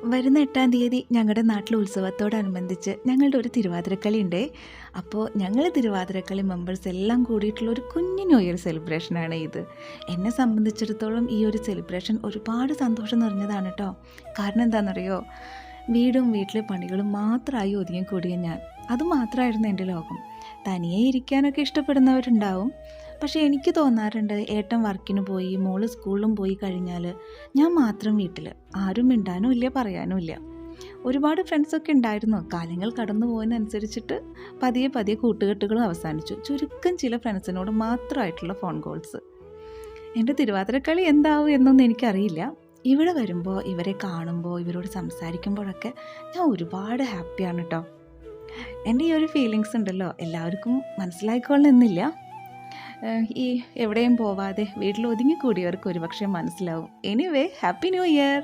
വരുന്ന 8-ാം തീയതി ഞങ്ങളുടെ നാട്ടിൽ ഉത്സവത്തോടനുബന്ധിച്ച് ഞങ്ങളുടെ ഒരു തിരുവാതിരക്കളി ഉണ്ട്. അപ്പോൾ ഞങ്ങൾ തിരുവാതിരക്കളി മെമ്പേഴ്സ് എല്ലാം കൂടിയിട്ടുള്ള ഒരു കുഞ്ഞു ന്യൂ ഇയർ സെലിബ്രേഷനാണ് ഇത്. എന്നെ സംബന്ധിച്ചിടത്തോളം ഈ ഒരു സെലിബ്രേഷൻ ഒരുപാട് സന്തോഷം നിറഞ്ഞതാണ് കേട്ടോ. കാരണം എന്താണെന്നറിയോ, വീടും വീട്ടിലെ പണികളും മാത്രമായി ഒതുങ്ങിക്കൂടിയ ഞാൻ, അതുമാത്രമായിരുന്നു എൻ്റെ ലോകം. തനിയെ ഇരിക്കാനൊക്കെ ഇഷ്ടപ്പെടുന്നവരുണ്ടാവും. പക്ഷേ എനിക്ക് തോന്നാറുണ്ട്, ഏട്ടൻ വർക്കിന് പോയി, മോള് സ്കൂളിലും പോയി കഴിഞ്ഞാൽ ഞാൻ മാത്രം വീട്ടിൽ, ആരും മിണ്ടാനും ഇല്ല, പറയാനും ഇല്ല. ഒരുപാട് ഫ്രണ്ട്സൊക്കെ ഉണ്ടായിരുന്നു. കാലങ്ങൾ കടന്നു പോകുന്നതനുസരിച്ചിട്ട് പതിയെ പതിയെ കൂട്ടുകെട്ടുകളും അവസാനിച്ചു. ചുരുക്കം ചില ഫ്രണ്ട്സിനോട് മാത്രമായിട്ടുള്ള ഫോൺ കോൾസ്. എൻ്റെ തിരുവാതിരക്കളി എന്താവും എന്നൊന്നും എനിക്കറിയില്ല. ഇവിടെ വരുമ്പോൾ, ഇവരെ കാണുമ്പോൾ, ഇവരോട് സംസാരിക്കുമ്പോഴൊക്കെ ഞാൻ ഒരുപാട് ഹാപ്പിയാണ് കേട്ടോ. എൻ്റെ ഈ ഒരു ഫീലിങ്സ് ഉണ്ടല്ലോ എല്ലാവർക്കും മനസ്സിലായിക്കൊള്ളണമെന്നില്ല. ഈ എവിടെയും പോവാതെ വീട്ടിൽ ഒതുങ്ങിക്കൂടിയവർക്ക് ഒരുപക്ഷെ മനസ്സിലാവും. Anyway, happy new year.